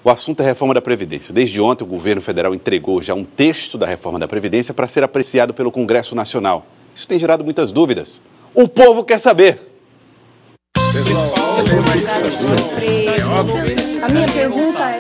O assunto é a reforma da Previdência. Desde ontem, o governo federal entregou já um texto da reforma da Previdência para ser apreciado pelo Congresso Nacional. Isso tem gerado muitas dúvidas. O povo quer saber. A minha pergunta é...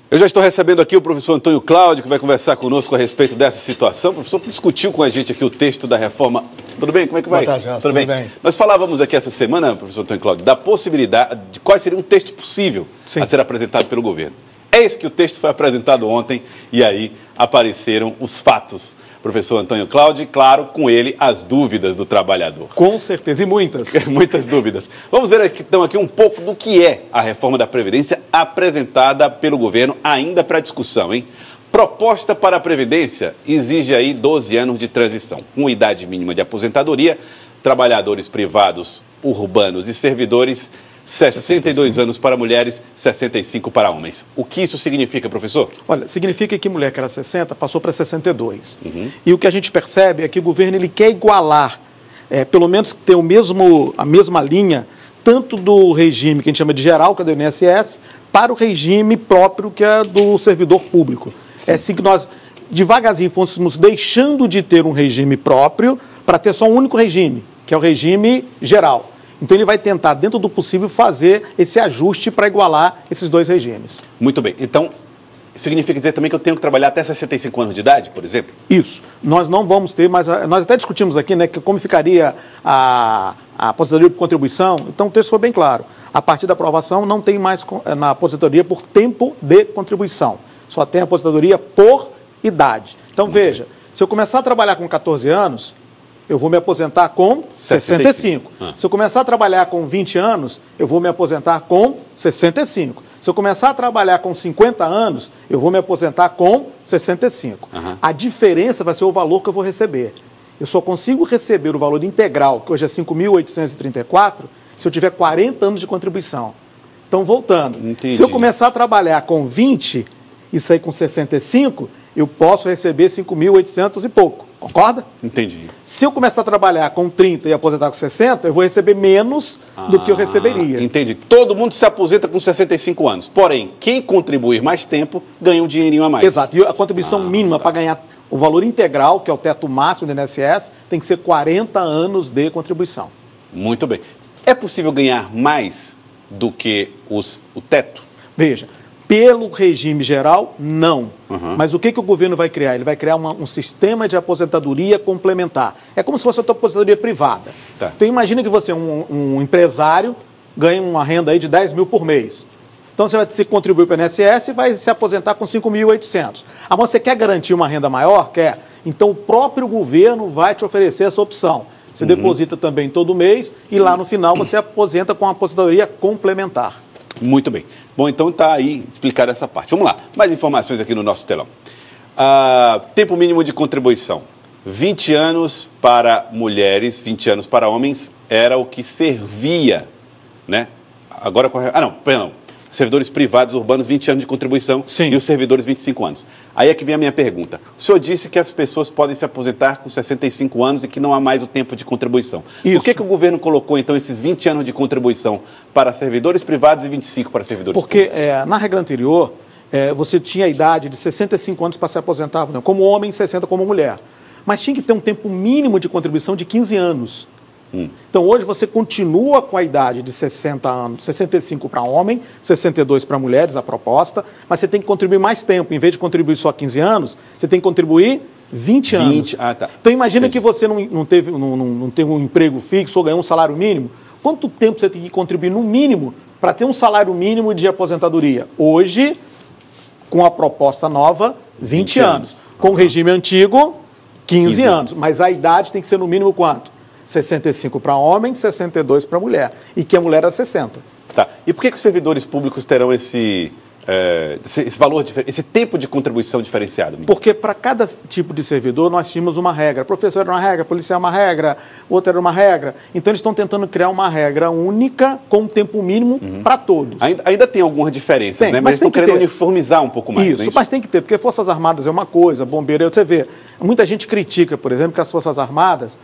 Eu já estou recebendo aqui o professor Antônio Cláudio, que vai conversar conosco a respeito dessa situação. O professor discutiu com a gente aqui o texto da reforma. Tudo bem? Como é que vai? Boa tarde, Tudo bem? Nós falávamos aqui essa semana, professor Antônio Cláudio, da possibilidade de qual seria um texto possível a ser apresentado pelo governo. Eis que o texto foi apresentado ontem e aí apareceram os fatos. Professor Antônio Cláudio, e claro, com ele as dúvidas do trabalhador. Com certeza, e muitas. Muitas dúvidas. Vamos ver então aqui um pouco do que é a reforma da Previdência apresentada pelo governo ainda para discussão, hein? Proposta para a Previdência exige aí 12 anos de transição, com idade mínima de aposentadoria, trabalhadores privados, urbanos e servidores, 62 anos para mulheres, 65 para homens. O que isso significa, professor? Olha, significa que mulher que era 60 passou para 62. E o que a gente percebe é que o governo ele quer igualar, pelo menos ter a mesma linha, tanto do regime que a gente chama de geral, que é do INSS, para o regime próprio, que é do servidor público. Sim. É assim que nós, devagarzinho, fôssemos deixando de ter um regime próprio para ter só um único regime, que é o regime geral. Então ele vai tentar, dentro do possível, fazer esse ajuste para igualar esses dois regimes. Muito bem. Então, significa dizer também que eu tenho que trabalhar até 65 anos de idade, por exemplo? Isso. Nós não vamos ter, mas nós até discutimos aqui, né, que como ficaria a aposentadoria por contribuição. Então o texto foi bem claro. A partir da aprovação não tem mais na aposentadoria por tempo de contribuição. Só tem aposentadoria por idade. Então veja, se eu começar a trabalhar com 14 anos... eu vou me aposentar com 65. Se eu começar a trabalhar com 20 anos, eu vou me aposentar com 65. Se eu começar a trabalhar com 50 anos, eu vou me aposentar com 65. A diferença vai ser o valor que eu vou receber. Eu só consigo receber o valor integral, que hoje é 5.834, se eu tiver 40 anos de contribuição. Então, voltando. Entendi. Se eu começar a trabalhar com 20 e sair com 65, eu posso receber 5.800 e pouco. Concorda? Entendi. Se eu começar a trabalhar com 30 e aposentar com 60, eu vou receber menos do que eu receberia. Entendi. Todo mundo se aposenta com 65 anos. Porém, quem contribuir mais tempo ganha um dinheirinho a mais. Exato. E a contribuição mínima para ganhar o valor integral, que é o teto máximo do INSS, tem que ser 40 anos de contribuição. Muito bem. É possível ganhar mais do que o teto? Veja. Pelo regime geral, não. Mas o que o governo vai criar? Ele vai criar um sistema de aposentadoria complementar. É como se fosse a tua aposentadoria privada. Tá. Então, imagina que você, um empresário, ganha uma renda aí de 10 mil por mês. Então, você vai se contribuir para o INSS e vai se aposentar com 5.800. Ah, mas você quer garantir uma renda maior? Quer. Então, o próprio governo vai te oferecer essa opção. Você deposita também todo mês e lá no final você aposenta com a aposentadoria complementar. Muito bem. Bom, então está aí explicada essa parte. Vamos lá. Mais informações aqui no nosso telão. Tempo mínimo de contribuição. 20 anos para mulheres, 20 anos para homens era o que servia, né? Agora... perdão. Servidores privados urbanos, 20 anos de contribuição. Sim. E os servidores, 25 anos. Aí é que vem a minha pergunta. O senhor disse que as pessoas podem se aposentar com 65 anos e que não há mais o tempo de contribuição. Isso. Por que o governo colocou, então, esses 20 anos de contribuição para servidores privados e 25 para servidores públicos? Porque na regra anterior, você tinha a idade de 65 anos para se aposentar, por exemplo, como homem, 60 como mulher. Mas tinha que ter um tempo mínimo de contribuição de 15 anos. Então, hoje você continua com a idade de 60 anos, 65 para homem, 62 para mulheres, a proposta, mas você tem que contribuir mais tempo. Em vez de contribuir só 15 anos, você tem que contribuir 20 anos. Tá. Então, imagina que você não teve um emprego fixo ou ganhou um salário mínimo. Quanto tempo você tem que contribuir, no mínimo, para ter um salário mínimo de aposentadoria? Hoje, com a proposta nova, 20 anos. Com o regime antigo, 15 anos. Mas a idade tem que ser, no mínimo, quanto? 65 para homem, 62 para mulher. E que a mulher era 60. Tá. E por que os servidores públicos terão esse valor, esse tempo de contribuição diferenciado? Porque para cada tipo de servidor nós tínhamos uma regra. Professor era uma regra, policial era uma regra, outra era uma regra. Então eles estão tentando criar uma regra única com um tempo mínimo para todos. Ainda tem algumas diferenças, né? Mas eles estão querendo uniformizar um pouco mais. Isso, mas tem que ter, porque Forças Armadas é uma coisa, bombeiro, você vê. Muita gente critica, por exemplo, que as Forças Armadas,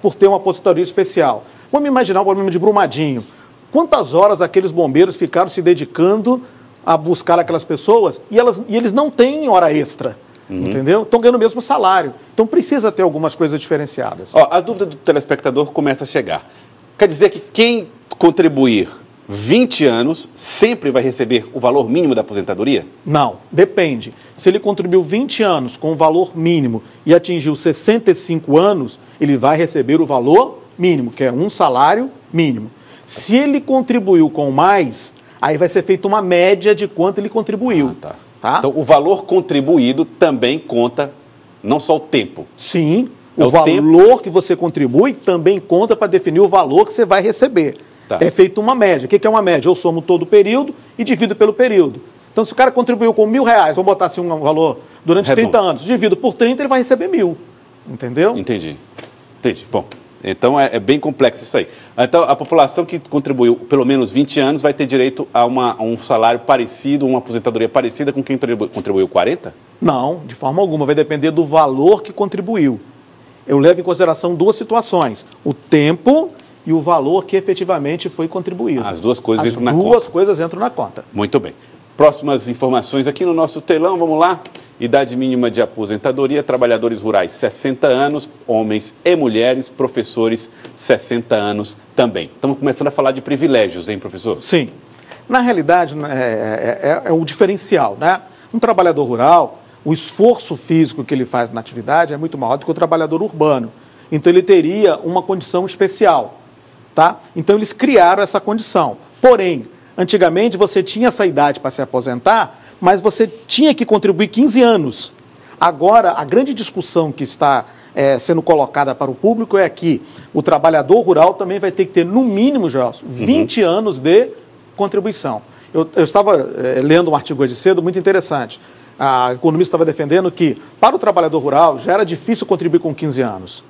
por ter uma aposentadoria especial. Vamos imaginar o problema de Brumadinho. Quantas horas aqueles bombeiros ficaram se dedicando a buscar aquelas pessoas e eles não têm hora extra, entendeu? Estão ganhando o mesmo salário. Então precisa ter algumas coisas diferenciadas. Ó, a dúvida do telespectador começa a chegar. Quer dizer que quem contribuir 20 anos sempre vai receber o valor mínimo da aposentadoria? Não, depende. Se ele contribuiu 20 anos com o valor mínimo e atingiu 65 anos, ele vai receber o valor mínimo, que é um salário mínimo. Se ele contribuiu com mais, aí vai ser feita uma média de quanto ele contribuiu. Tá? Então, o valor contribuído também conta, não só o tempo. Sim, o valor que você contribui também conta para definir o valor que você vai receber. Tá. É feita uma média. O que é uma média? Eu somo todo o período e divido pelo período. Então, se o cara contribuiu com R$1.000, vamos botar assim um valor durante 30 anos, divido por 30, ele vai receber 1.000. Entendeu? Entendi. Bom, então é bem complexo isso aí. Então, a população que contribuiu pelo menos 20 anos vai ter direito a um salário parecido, uma aposentadoria parecida com quem contribuiu 40? Não, de forma alguma. Vai depender do valor que contribuiu. Eu levo em consideração duas situações. O tempo e o valor que efetivamente foi contribuído. As duas coisas entram na conta. As duas coisas entram na conta. Muito bem. Próximas informações aqui no nosso telão, vamos lá. Idade mínima de aposentadoria, trabalhadores rurais 60 anos, homens e mulheres, professores 60 anos também. Estamos começando a falar de privilégios, hein, professor? Sim. Na realidade, é o diferencial, né? Um trabalhador rural, o esforço físico que ele faz na atividade é muito maior do que o trabalhador urbano. Então, ele teria uma condição especial, tá? Então, eles criaram essa condição. Porém, antigamente, você tinha essa idade para se aposentar, mas você tinha que contribuir 15 anos. Agora, a grande discussão que está sendo colocada para o público é que o trabalhador rural também vai ter que ter, no mínimo, Gelson, 20 anos de contribuição. Eu estava lendo um artigo hoje cedo muito interessante. A economista estava defendendo que, para o trabalhador rural, já era difícil contribuir com 15 anos.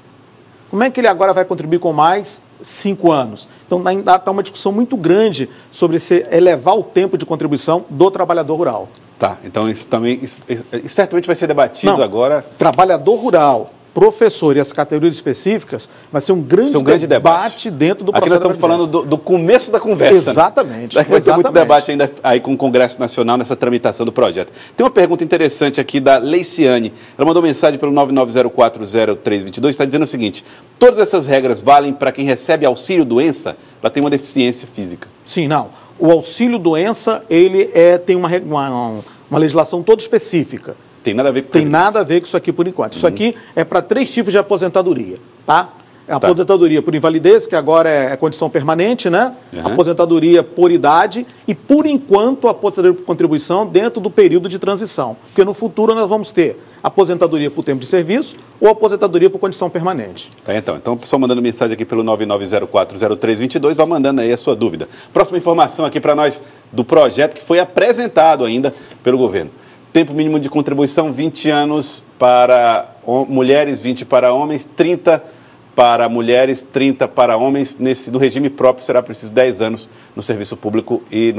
Como é que ele agora vai contribuir com mais 5 anos? Então, ainda está uma discussão muito grande sobre se elevar o tempo de contribuição do trabalhador rural. Tá, então isso também, isso certamente vai ser debatido agora. Trabalhador rural, professor e as categorias específicas vai ser um grande debate dentro do processo. Aqui nós estamos falando do começo da conversa. Exatamente. Né? Vai ter muito debate ainda aí com o Congresso Nacional nessa tramitação do projeto. Tem uma pergunta interessante aqui da Leiciane. Ela mandou mensagem pelo 99040322, está dizendo o seguinte: todas essas regras valem para quem recebe auxílio-doença? Ela tem uma deficiência física. Sim, não. O auxílio-doença, ele tem uma legislação toda específica. Tem nada a ver com Tem nada a ver com isso aqui por enquanto. Isso aqui é para 3 tipos de aposentadoria, tá? A aposentadoria por invalidez, que agora é condição permanente, né? Aposentadoria por idade e, por enquanto, a aposentadoria por contribuição dentro do período de transição. Porque no futuro nós vamos ter aposentadoria por tempo de serviço ou aposentadoria por condição permanente. Tá, então o pessoal mandando mensagem aqui pelo 99040322, vai mandando aí a sua dúvida. Próxima informação aqui para nós do projeto que foi apresentado ainda pelo governo. Tempo mínimo de contribuição, 20 anos para mulheres, 20 para homens, 30 para mulheres, 30 para homens. No regime próprio será preciso 10 anos no serviço público e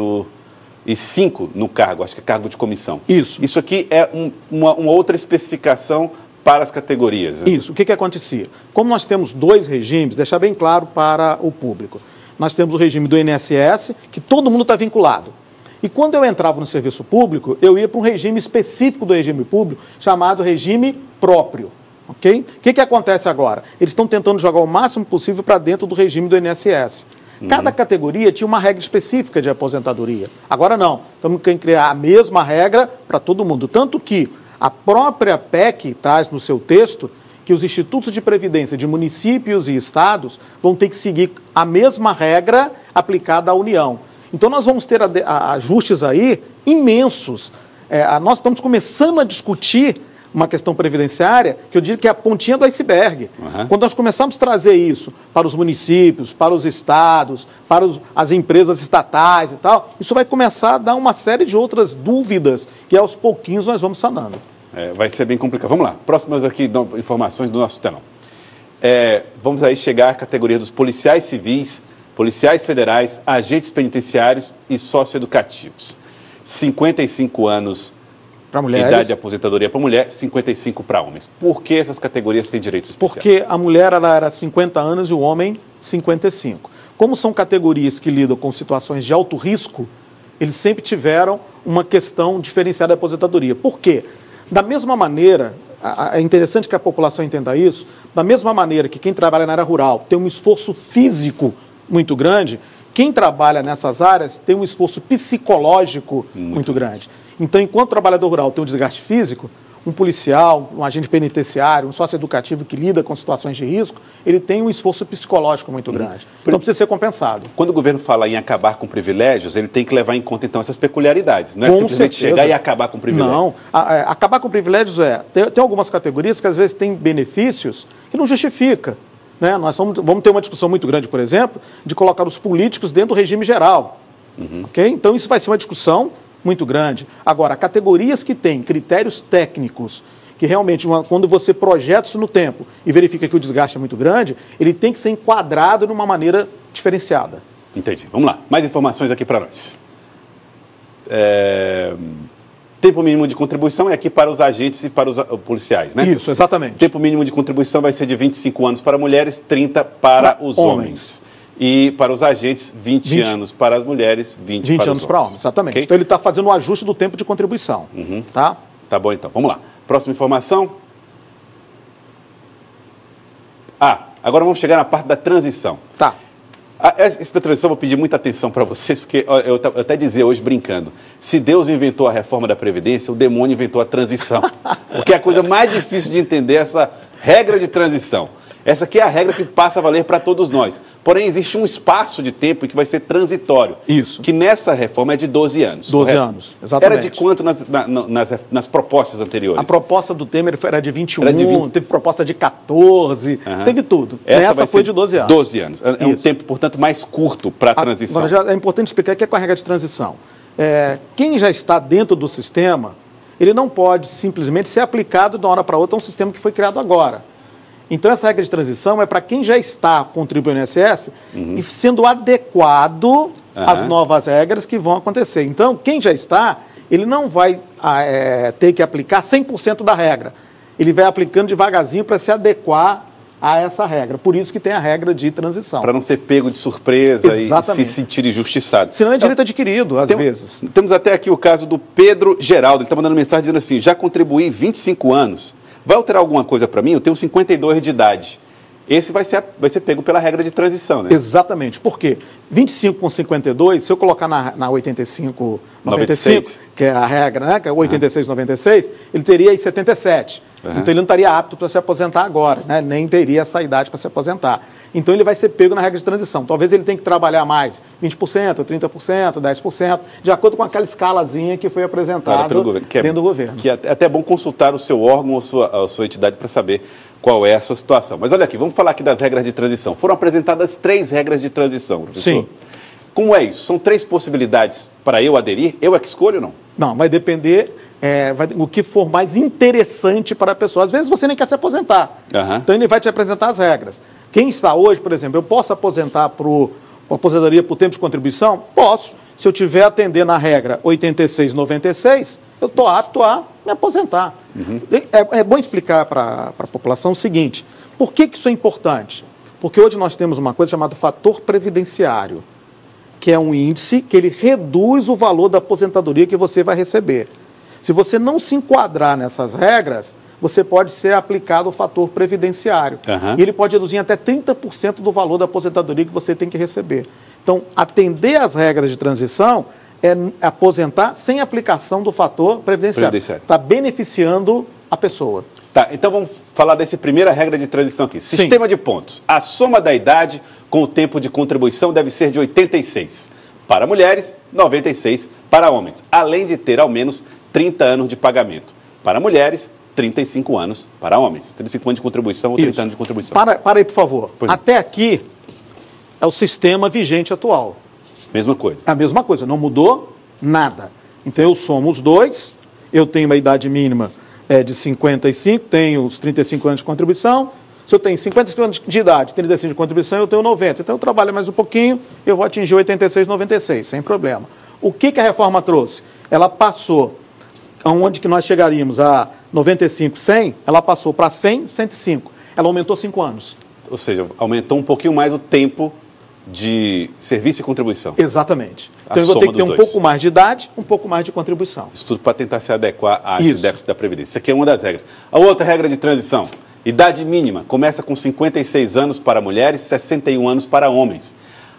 5 no cargo, acho que é cargo de comissão. Isso aqui é uma outra especificação para as categorias. Né? Isso. O que acontecia? Como nós temos 2 regimes, deixar bem claro para o público. Nós temos o regime do INSS, que todo mundo está vinculado. E quando eu entrava no serviço público, eu ia para um regime específico do regime público, chamado regime próprio. Ok? O que acontece agora? Eles estão tentando jogar o máximo possível para dentro do regime do INSS. Cada categoria tinha uma regra específica de aposentadoria. Agora não. Estamos querendo criar a mesma regra para todo mundo. Tanto que a própria PEC traz no seu texto que os institutos de previdência de municípios e estados vão ter que seguir a mesma regra aplicada à União. Então, nós vamos ter ajustes aí imensos. Nós estamos começando a discutir uma questão previdenciária que eu digo que é a pontinha do iceberg. Quando nós começamos a trazer isso para os municípios, para os estados, para as empresas estatais e tal, isso vai começar a dar uma série de outras dúvidas que aos pouquinhos nós vamos sanando. Vai ser bem complicado. Vamos lá, próximas aqui informações do nosso telão. Vamos aí chegar à categoria dos policiais civis, policiais federais, agentes penitenciários e socioeducativos. 55 anos para mulheres. Idade de aposentadoria para mulher, 55 para homens. Por que essas categorias têm direitos especiais? Porque a mulher ela era 50 anos e o homem 55. como são categorias que lidam com situações de alto risco, eles sempre tiveram uma questão diferenciada da aposentadoria. Por quê? Da mesma maneira, é interessante que a população entenda isso, da mesma maneira que quem trabalha na área rural tem um esforço físico muito grande, quem trabalha nessas áreas tem um esforço psicológico muito grande. Então, enquanto o trabalhador rural tem um desgaste físico, um policial, um agente penitenciário, um socioeducativo que lida com situações de risco, ele tem um esforço psicológico muito grande. Então, precisa ser compensado. Quando o governo fala em acabar com privilégios, ele tem que levar em conta, então, essas peculiaridades. Não é Com simplesmente certeza. chegar e acabar com privilégios. Não. Acabar com privilégios tem algumas categorias que, às vezes, têm benefícios que não justifica. Né? Nós vamos ter uma discussão muito grande, por exemplo, de colocar os políticos dentro do regime geral. Okay? Então, isso vai ser uma discussão muito grande. Agora, categorias que têm critérios técnicos, que realmente, quando você projeta isso no tempo e verifica que o desgaste é muito grande, ele tem que ser enquadrado de uma maneira diferenciada. Entendi. Vamos lá. Mais informações aqui para nós. Tempo mínimo de contribuição é aqui para os agentes e para os policiais, né? Isso, exatamente. Tempo mínimo de contribuição vai ser de 25 anos para mulheres, 30 para os homens. E para os agentes, 20 anos para as mulheres, 20 para anos os para homens. homens, exatamente. Okay? Então ele está fazendo o ajuste do tempo de contribuição. Tá? Tá bom, então. Vamos lá. Próxima informação. Agora vamos chegar na parte da transição. Tá. Essa da transição eu vou pedir muita atenção para vocês, porque eu até dizia hoje brincando, se Deus inventou a reforma da Previdência, o demônio inventou a transição. Porque é a coisa mais difícil de entender essa regra de transição. Essa aqui é a regra que passa a valer para todos nós. Porém, existe um espaço de tempo em que vai ser transitório. Isso. Que nessa reforma é de 12 anos. 12 correto? anos, exatamente. Era de quanto nas propostas anteriores? A proposta do Temer era de 21, teve proposta de 14, teve tudo. Essa foi de 12 anos. 12 anos. É um tempo, portanto, mais curto para a transição. Agora, já é importante explicar o que é com a regra de transição. Quem já está dentro do sistema, ele não pode simplesmente ser aplicado de uma hora para outra a um sistema que foi criado agora. Então, essa regra de transição é para quem já está contribuindo no INSS e sendo adequado às novas regras que vão acontecer. Então, quem já está, ele não vai ter que aplicar 100% da regra. Ele vai aplicando devagarzinho para se adequar a essa regra. Por isso que tem a regra de transição. Para não ser pego de surpresa e se sentir injustiçado. Senão é direito adquirido, às vezes. Temos até aqui o caso do Pedro Geraldo. Ele está mandando mensagem dizendo assim, já contribuí 25 anos. Vai alterar alguma coisa para mim? Eu tenho 52 de idade. Esse vai ser pego pela regra de transição, né? Exatamente. Por quê? 25 com 52, se eu colocar na 85, 95, que é a regra, né? Que é 86, 96, ele teria aí 77. Então ele não estaria apto para se aposentar agora, né? Nem teria essa idade para se aposentar. Então ele vai ser pego na regra de transição. Talvez ele tenha que trabalhar mais, 20%, 30%, 10%, de acordo com aquela escalazinha que foi apresentada pelo governo, dentro do governo. Que é até bom consultar o seu órgão ou a sua entidade para saber qual é a sua situação. Mas olha aqui, vamos falar aqui das regras de transição. Foram apresentadas 3 regras de transição, professor. Sim. Como é isso? São 3 possibilidades para eu aderir? Eu é que escolho ou não? Não, vai depender o que for mais interessante para a pessoa. Às vezes você nem quer se aposentar. Então ele vai te apresentar as regras. Quem está hoje, por exemplo, eu posso aposentar para a aposentadoria por tempo de contribuição? Posso. Se eu tiver atender na regra 86, 96, eu estou apto a me aposentar. É bom explicar para a população o seguinte, por que isso é importante? Porque hoje nós temos uma coisa chamada fator previdenciário, que é um índice que ele reduz o valor da aposentadoria que você vai receber. Se você não se enquadrar nessas regras, você pode ser aplicado o fator previdenciário. E ele pode reduzir até 30% do valor da aposentadoria que você tem que receber. Então, atender às regras de transição é aposentar sem aplicação do fator previdenciário. Está beneficiando a pessoa. Tá, então vamos falar dessa primeira regra de transição aqui. Sistema de pontos. A soma da idade com o tempo de contribuição deve ser de 86 para mulheres, 96 para homens, além de ter ao menos 30 anos de pagamento. Para mulheres, 35 anos para homens. 35 anos de contribuição ou 30 anos de contribuição. Para aí, por favor. Até aqui é o sistema vigente atual. Mesma coisa. A mesma coisa, não mudou nada. Então eu somo os dois, eu tenho uma idade mínima de 55, tenho os 35 anos de contribuição. Se eu tenho 55 anos de idade, 35 de contribuição, eu tenho 90. Então eu trabalho mais um pouquinho, eu vou atingir 86, 96, sem problema. O que a reforma trouxe? Ela passou, aonde que nós chegaríamos a 95, 100, ela passou para 100, 105. Ela aumentou 5 anos. Ou seja, aumentou um pouquinho mais o tempo de serviço e contribuição. Exatamente. A Então eu vou ter soma que ter dos um dois. pouco mais de idade, um pouco mais de contribuição. Isso tudo para tentar se adequar a esse Isso. déficit da Previdência. Isso aqui é uma das regras. A outra regra de transição. Idade mínima. Começa com 56 anos para mulheres, 61 anos para homens.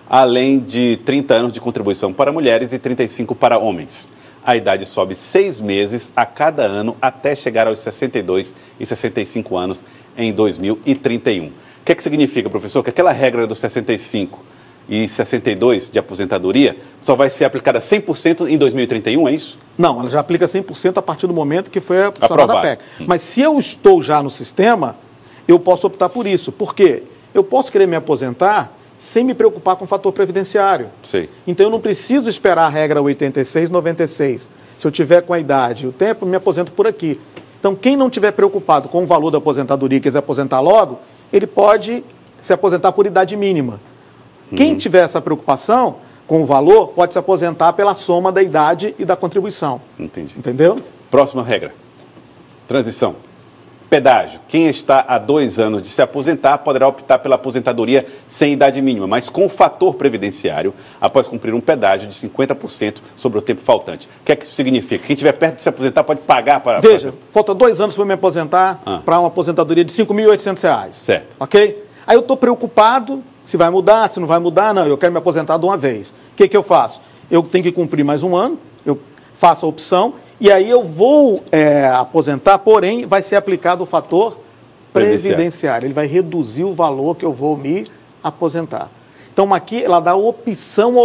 Além de 30 anos de contribuição para mulheres e 35 para homens. A idade sobe 6 meses a cada ano até chegar aos 62 e 65 anos em 2031. O que é que significa, professor? Que aquela regra dos 65 e 62 de aposentadoria só vai ser aplicada 100% em 2031, é isso? Não, ela já aplica 100% a partir do momento que foi aprovada Aprovado. a PEC. Mas se eu estou já no sistema, eu posso optar por isso. Por quê? Eu posso querer me aposentar sem me preocupar com o fator previdenciário. Sei. Então eu não preciso esperar a regra 86, 96. Se eu tiver com a idade e o tempo, eu me aposento por aqui. Então quem não tiver preocupado com o valor da aposentadoria e quiser aposentar logo, ele pode se aposentar por idade mínima. Quem tiver essa preocupação com o valor, pode se aposentar pela soma da idade e da contribuição. Entendi. Entendeu? Próxima regra. Transição. Pedágio. Quem está há 2 anos de se aposentar poderá optar pela aposentadoria sem idade mínima, mas com fator previdenciário, após cumprir um pedágio de 50% sobre o tempo faltante. O que é que isso significa? Quem estiver perto de se aposentar pode pagar para... Veja, falta 2 anos para me aposentar para uma aposentadoria de R$ 5.800. Certo. Ok? Aí eu estou preocupado se vai mudar, se não vai mudar. Não, eu quero me aposentar de uma vez. O que eu faço? Eu tenho que cumprir mais um ano, eu faço a opção, e aí eu vou aposentar, porém vai ser aplicado o fator previdenciário. Ele vai reduzir o valor que eu vou me aposentar. Então aqui ela dá opção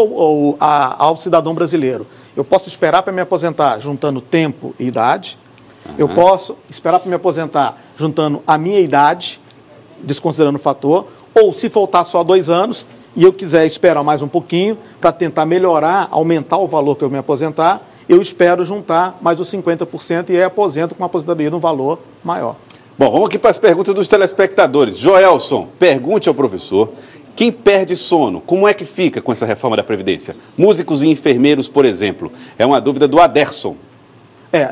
ao cidadão brasileiro. Eu posso esperar para me aposentar juntando tempo e idade. Eu posso esperar para me aposentar juntando a minha idade, desconsiderando o fator. Ou se faltar só 2 anos e eu quiser esperar mais um pouquinho para tentar melhorar, aumentar o valor que eu me aposentar, eu espero juntar mais os 50% e aí aposento com uma aposentadoria num valor maior. Bom, vamos aqui para as perguntas dos telespectadores. Joelson, pergunte ao professor, quem perde sono, como é que fica com essa reforma da Previdência? Músicos e enfermeiros, por exemplo. É uma dúvida do Aderson.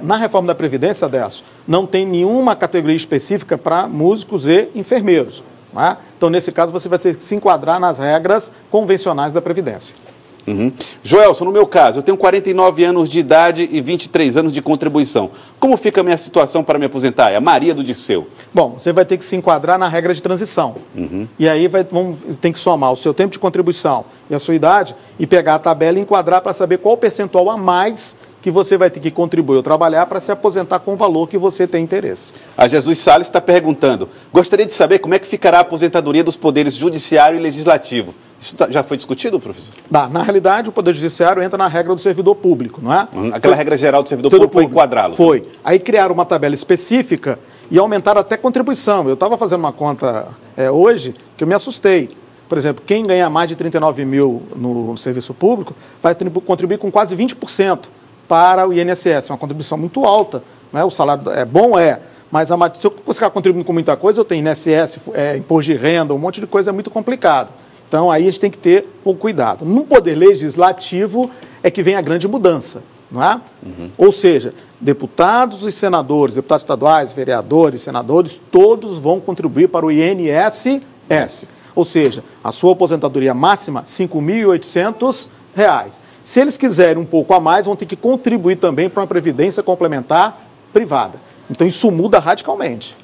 Na reforma da Previdência, Aderson, não tem nenhuma categoria específica para músicos e enfermeiros. Não é? Então, nesse caso, você vai ter que se enquadrar nas regras convencionais da Previdência. Joelson, no meu caso, eu tenho 49 anos de idade e 23 anos de contribuição. Como fica a minha situação para me aposentar? É a Maria do Dirceu. Bom, você vai ter que se enquadrar na regra de transição. E aí tem que somar o seu tempo de contribuição e a sua idade e pegar a tabela e enquadrar para saber qual o percentual a mais que você vai ter que contribuir ou trabalhar para se aposentar com o valor que você tem interesse. A Jesus Salles está perguntando, gostaria de saber como é que ficará a aposentadoria dos poderes judiciário e legislativo. Isso já foi discutido, professor? Na realidade, o Poder Judiciário entra na regra do servidor público, não é? Aquela regra geral do servidor público foi enquadrá-lo. Foi. Aí criaram uma tabela específica e aumentaram até contribuição. Eu estava fazendo uma conta hoje que eu me assustei. Por exemplo, quem ganha mais de 39 mil no serviço público vai contribuir com quase 20% para o INSS. É uma contribuição muito alta. Né? O salário é bom, mas se eu ficar contribuindo com muita coisa, eu tenho INSS, imposto de renda, um monte de coisa, é muito complicado. Então, aí a gente tem que ter um cuidado. No Poder Legislativo é que vem a grande mudança, não é? Ou seja, deputados e senadores, deputados estaduais, vereadores, senadores, todos vão contribuir para o INSS. Ou seja, a sua aposentadoria máxima, R$ 5.800. Se eles quiserem um pouco a mais, vão ter que contribuir também para uma previdência complementar privada. Então, isso muda radicalmente.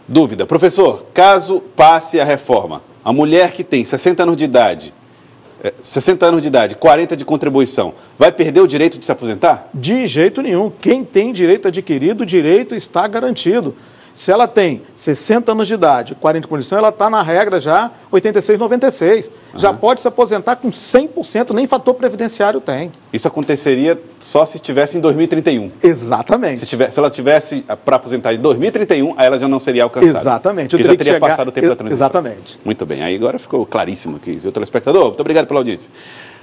Dúvida. Professor, caso passe a reforma, a mulher que tem 60 anos de idade, 40 de contribuição, vai perder o direito de se aposentar? De jeito nenhum. Quem tem direito adquirido, o direito está garantido. Se ela tem 60 anos de idade, 40 de condição, ela está na regra já 86, 96. Já pode se aposentar com 100%, nem fator previdenciário tem. Isso aconteceria só se estivesse em 2031. Exatamente. Se ela tivesse para aposentar em 2031, aí ela já não seria alcançada. Exatamente. Porque já teria passado o tempo da transição. Exatamente. Muito bem. Aí agora ficou claríssimo aqui. Seu telespectador, muito obrigado pela audiência.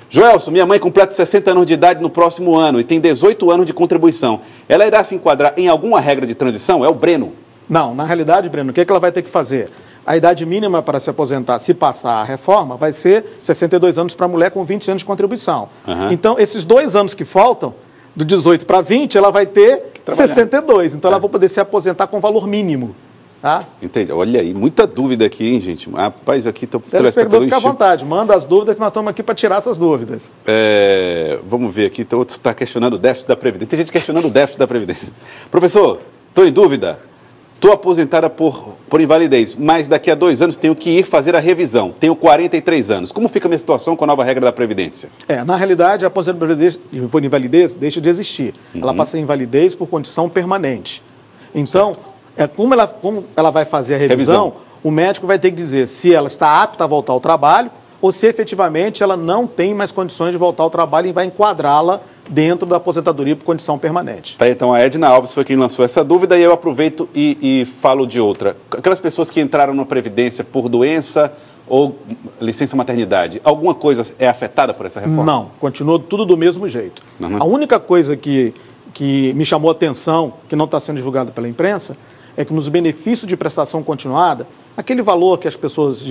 Joelson, minha mãe completa 60 anos de idade no próximo ano e tem 18 anos de contribuição. Ela irá se enquadrar em alguma regra de transição? É o Breno. Não, na realidade, Breno, o que ela vai ter que fazer? A idade mínima para se aposentar, se passar a reforma, vai ser 62 anos para a mulher com 20 anos de contribuição. Então, esses 2 anos que faltam, do 18 para 20, ela vai ter 62. Então, ela vai poder se aposentar com valor mínimo. Tá? Entendi. Olha aí, muita dúvida aqui, hein, gente? Rapaz, aqui está o telespectador fica à vontade, manda as dúvidas que nós estamos aqui para tirar essas dúvidas. Vamos ver aqui, outro está questionando o déficit da Previdência. Tem gente questionando o déficit da Previdência. Professor, estou em dúvida. Estou aposentada por invalidez, mas daqui a 2 anos tenho que ir fazer a revisão. Tenho 43 anos. Como fica a minha situação com a nova regra da Previdência? Na realidade, a aposentadoria por invalidez deixa de existir. Ela passa a invalidez por condição permanente. Então, como ela vai fazer a revisão, o médico vai ter que dizer se ela está apta a voltar ao trabalho ou se efetivamente ela não tem mais condições de voltar ao trabalho e vai enquadrá-la dentro da aposentadoria por condição permanente. Tá, então a Edna Alves foi quem lançou essa dúvida e eu aproveito e falo de outra. Aquelas pessoas que entraram na Previdência por doença ou licença maternidade, alguma coisa é afetada por essa reforma? Não, continua tudo do mesmo jeito. A única coisa que me chamou a atenção, que não está sendo divulgada pela imprensa, é que nos benefícios de prestação continuada, aquele valor que as pessoas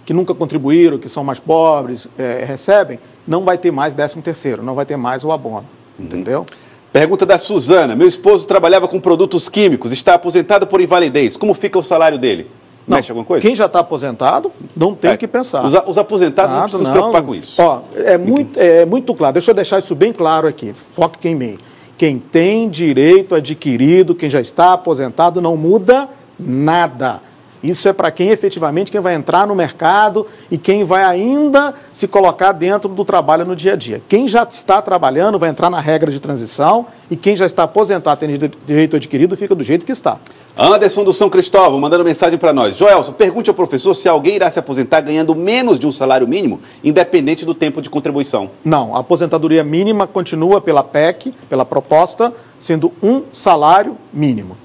que nunca contribuíram, que são mais pobres, recebem, não vai ter mais 13º, não vai ter mais o abono, entendeu? Pergunta da Suzana. Meu esposo trabalhava com produtos químicos, está aposentado por invalidez. Como fica o salário dele? Não, mexe alguma coisa? Quem já está aposentado não tem que pensar. Os aposentados não precisam se preocupar com isso. Ó, é muito claro, deixa eu deixar isso bem claro aqui, foque em mim. Quem tem direito adquirido, quem já está aposentado, não muda nada. Isso é para quem efetivamente vai entrar no mercado e quem vai ainda se colocar dentro do trabalho no dia a dia. Quem já está trabalhando vai entrar na regra de transição e quem já está aposentado, tem direito adquirido, fica do jeito que está. Anderson do São Cristóvão, mandando mensagem para nós. Joelson, pergunte ao professor se alguém irá se aposentar ganhando menos de um salário mínimo, independente do tempo de contribuição. Não, a aposentadoria mínima continua pela PEC, pela proposta, sendo um salário mínimo.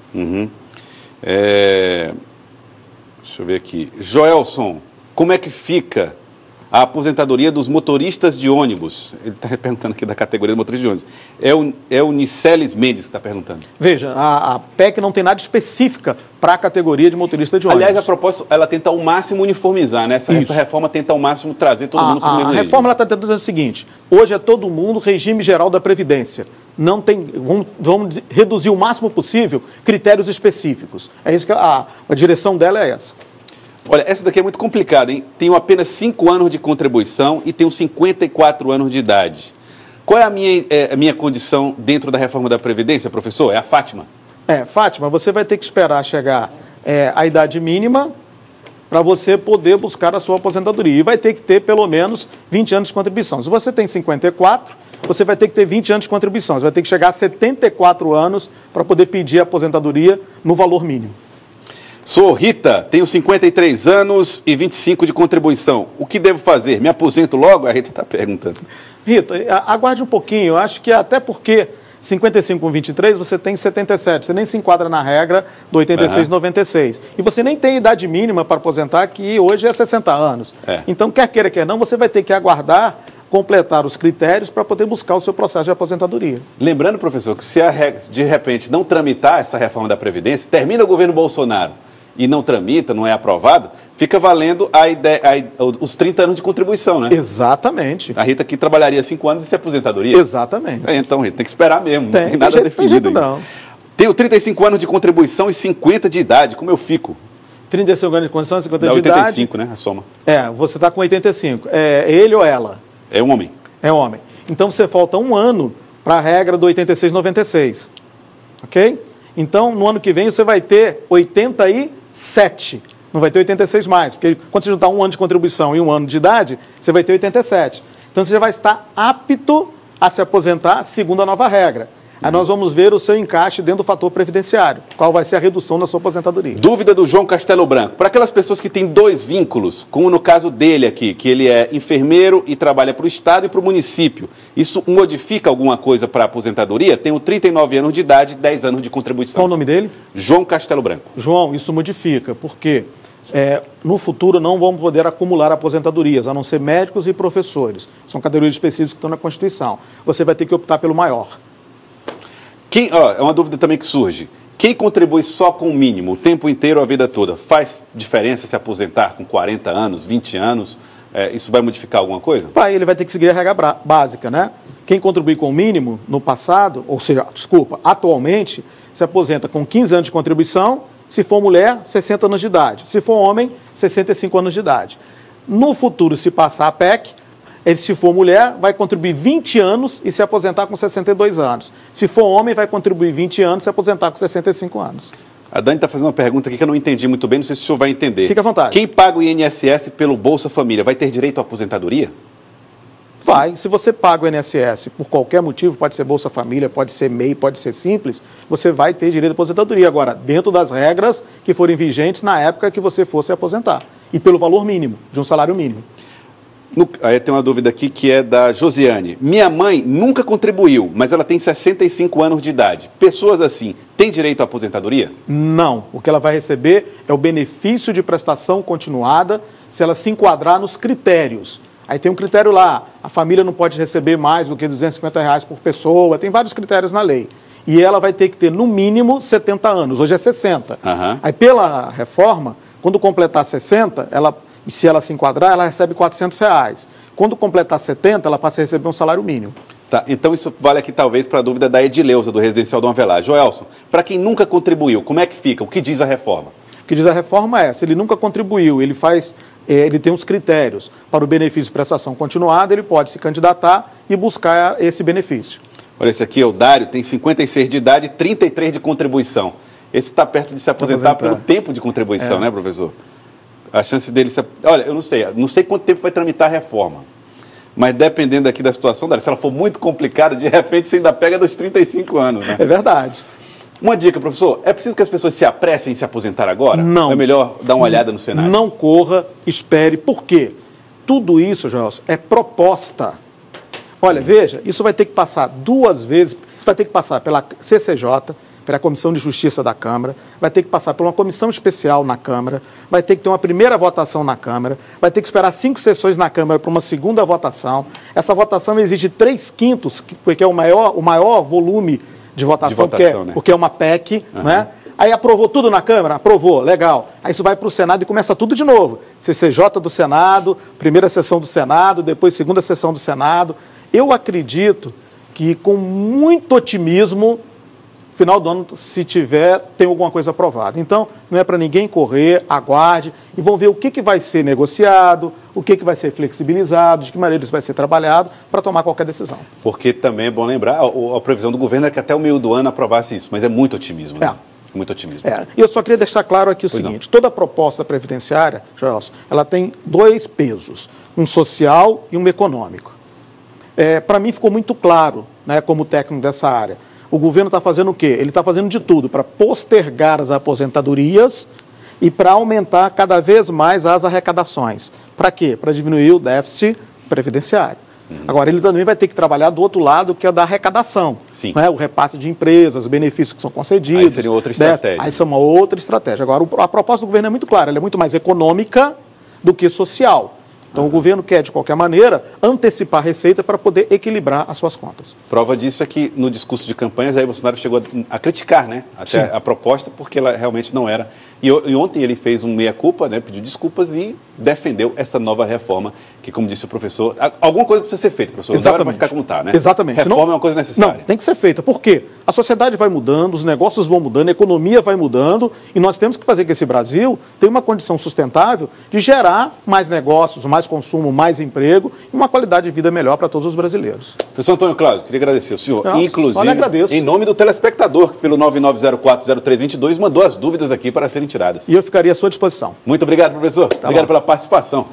Deixa eu ver aqui. Joelson, como é que fica a aposentadoria dos motoristas de ônibus? Ele está perguntando aqui da categoria do motorista de ônibus. É o Niceles Mendes que está perguntando. Veja, a PEC não tem nada específica para a categoria de motorista de ônibus. Aliás, a proposta, ela tenta ao máximo uniformizar, né? Essa reforma tenta ao máximo trazer todo mundo para o mesmo regime. A reforma está tentando dizer o seguinte, hoje é todo mundo regime geral da Previdência. Não tem, vamos reduzir o máximo possível critérios específicos. É isso que a direção dela é essa. Olha, essa daqui é muito complicada, hein? Tenho apenas 5 anos de contribuição e tenho 54 anos de idade. Qual é a minha condição dentro da reforma da Previdência, professor? É a Fátima? Fátima, você vai ter que esperar chegar a idade mínima para você poder buscar a sua aposentadoria. E vai ter que ter pelo menos 20 anos de contribuição. Se você tem 54, você vai ter que ter 20 anos de contribuição. Você vai ter que chegar a 74 anos para poder pedir a aposentadoria no valor mínimo. Sou Rita, tenho 53 anos e 25 de contribuição. O que devo fazer? Me aposento logo? A Rita está perguntando. Rita, aguarde um pouquinho. Eu acho que até porque 55 com 23 você tem 77. Você nem se enquadra na regra do 86-96. E você nem tem idade mínima para aposentar, que hoje é 60 anos. Então, quer queira, quer não, você vai ter que aguardar completar os critérios para poder buscar o seu processo de aposentadoria. Lembrando, professor, que se de repente não tramitar essa reforma da Previdência, termina o governo Bolsonaro e não tramita, não é aprovado, fica valendo os 30 anos de contribuição, né? Exatamente. A Rita aqui trabalharia 5 anos e se aposentadoria. Exatamente. Então, Rita, tem que esperar mesmo, não tem nada definido ainda. Não. Tenho 35 anos de contribuição e 50 de idade, como eu fico? 35 anos de contribuição e 50 de idade. Dá 85, né, a soma. Você está com 85. É ele ou ela? É um homem. É homem. Então, você falta 1 ano para a regra do 86-96. Ok? Então, no ano que vem, você vai ter 87. Não vai ter 86 mais. Porque quando você juntar 1 ano de contribuição e 1 ano de idade, você vai ter 87. Então, você já vai estar apto a se aposentar segundo a nova regra. Aí nós vamos ver o seu encaixe dentro do fator previdenciário. Qual vai ser a redução da sua aposentadoria. Dúvida do João Castelo Branco. Para aquelas pessoas que têm 2 vínculos, como no caso dele aqui, que ele é enfermeiro e trabalha para o Estado e para o município, isso modifica alguma coisa para a aposentadoria? Tenho 39 anos de idade e 10 anos de contribuição. Qual o nome dele? João Castelo Branco. João, isso modifica, porque no futuro não vamos poder acumular aposentadorias, a não ser médicos e professores. São categorias específicas que estão na Constituição. Você vai ter que optar pelo maior. É uma dúvida também que surge. Quem contribui só com o mínimo, o tempo inteiro, a vida toda, faz diferença se aposentar com 40 anos, 20 anos? Isso vai modificar alguma coisa? Ele vai ter que seguir a regra básica, né? Quem contribui com o mínimo no passado, ou seja, atualmente, se aposenta com 15 anos de contribuição Se for mulher, 60 anos de idade. Se for homem, 65 anos de idade. No futuro, se passar a PEC, se for mulher, vai contribuir 20 anos e se aposentar com 62 anos. Se for homem, vai contribuir 20 anos e se aposentar com 65 anos. A Dani está fazendo uma pergunta aqui que eu não entendi muito bem, não sei se o senhor vai entender. Fica à vontade. Quem paga o INSS pelo Bolsa Família vai ter direito à aposentadoria? Vai. Se você paga o INSS por qualquer motivo, pode ser Bolsa Família, pode ser MEI, pode ser simples, você vai ter direito à aposentadoria. Agora, dentro das regras que forem vigentes na época que você fosse aposentar. E pelo valor mínimo, de um salário mínimo. Aí tem uma dúvida aqui que é da Josiane. Minha mãe nunca contribuiu, mas ela tem 65 anos de idade. Pessoas assim, têm direito à aposentadoria? Não. O que ela vai receber é o benefício de prestação continuada se ela se enquadrar nos critérios. Aí tem um critério lá, a família não pode receber mais do que R$250 por pessoa, tem vários critérios na lei. E ela vai ter que ter, no mínimo, 70 anos, hoje é 60. Uhum. Aí, pela reforma, quando completar 60, e se ela se enquadrar, ela recebe R$400. Quando completar 70, ela passa a receber um salário mínimo. Tá, então isso vale aqui talvez para a dúvida da Edileuza, do Residencial Dom Avelar. Joelson, para quem nunca contribuiu, como é que fica? O que diz a reforma? O que diz a reforma é, se ele nunca contribuiu, ele tem uns critérios para o benefício de prestação continuada, ele pode se candidatar e buscar esse benefício. Olha, esse aqui é o Dário, tem 56 de idade e 33 de contribuição. Esse está perto de se aposentar pelo tempo de contribuição, né, professor? A chance dele... Olha, eu não sei quanto tempo vai tramitar a reforma, mas dependendo aqui da situação, Dário, se ela for muito complicada, de repente você ainda pega dos 35 anos, né? É verdade. Uma dica, professor, é preciso que as pessoas se apressem em se aposentar agora? Não. Ou é melhor dar uma olhada no cenário? Não corra, espere. Por quê? Tudo isso, Joelson, é proposta. Olha, veja, isso vai ter que passar 2 vezes, isso vai ter que passar pela CCJ, pela Comissão de Justiça da Câmara, vai ter que passar por uma comissão especial na Câmara, vai ter que ter uma primeira votação na Câmara, vai ter que esperar 5 sessões na Câmara para uma segunda votação. Essa votação exige 3/5, que é o maior volume de votação, né? porque é uma PEC, né? Aí aprovou tudo na Câmara? Aprovou, legal. Aí isso vai para o Senado e começa tudo de novo. CCJ do Senado, primeira sessão do Senado, depois segunda sessão do Senado. Eu acredito que com muito otimismo, final do ano, se tiver, tem alguma coisa aprovada. Então, não é para ninguém correr, aguarde, e vão ver o que vai ser negociado, o que vai ser flexibilizado, de que maneira isso vai ser trabalhado, para tomar qualquer decisão. Porque também é bom lembrar, a previsão do governo é que até o meio do ano aprovasse isso, mas é muito otimismo, né? É muito otimismo. E eu só queria deixar claro aqui o seguinte, toda proposta previdenciária, Joelson, ela tem 2 pesos, um social e um econômico. Para mim ficou muito claro, né, como técnico dessa área, o governo está fazendo o quê? Ele está fazendo de tudo para postergar as aposentadorias e para aumentar cada vez mais as arrecadações. Para quê? Para diminuir o déficit previdenciário. Agora, ele também vai ter que trabalhar do outro lado, que é da arrecadação. Sim. Né? O repasse de empresas, benefícios que são concedidos. Aí seria outra estratégia. Aí isso é uma outra estratégia. Agora, a proposta do governo é muito clara, ela é muito mais econômica do que social. Então, o governo quer, de qualquer maneira, antecipar a receita para poder equilibrar as suas contas. Prova disso é que, no discurso de campanha, Jair Bolsonaro chegou a criticar, né, até a proposta, porque ela realmente não era. E ontem ele fez um meia-culpa, né, pediu desculpas e defendeu essa nova reforma, que, como disse o professor, alguma coisa precisa ser feita, professor. Não dá para ficar como está, né? Exatamente. Reforma é uma coisa necessária. Não, tem que ser feita. Por quê? A sociedade vai mudando, os negócios vão mudando, a economia vai mudando, e nós temos que fazer que esse Brasil tenha uma condição sustentável de gerar mais negócios, mais consumo, mais emprego e uma qualidade de vida melhor para todos os brasileiros. Professor Antônio Cláudio, queria agradecer o senhor, inclusive, agradeço. Em nome do telespectador, que pelo 99040322 mandou as dúvidas aqui para serem tiradas. E eu ficaria à sua disposição. Muito obrigado, professor. Obrigado pela participação.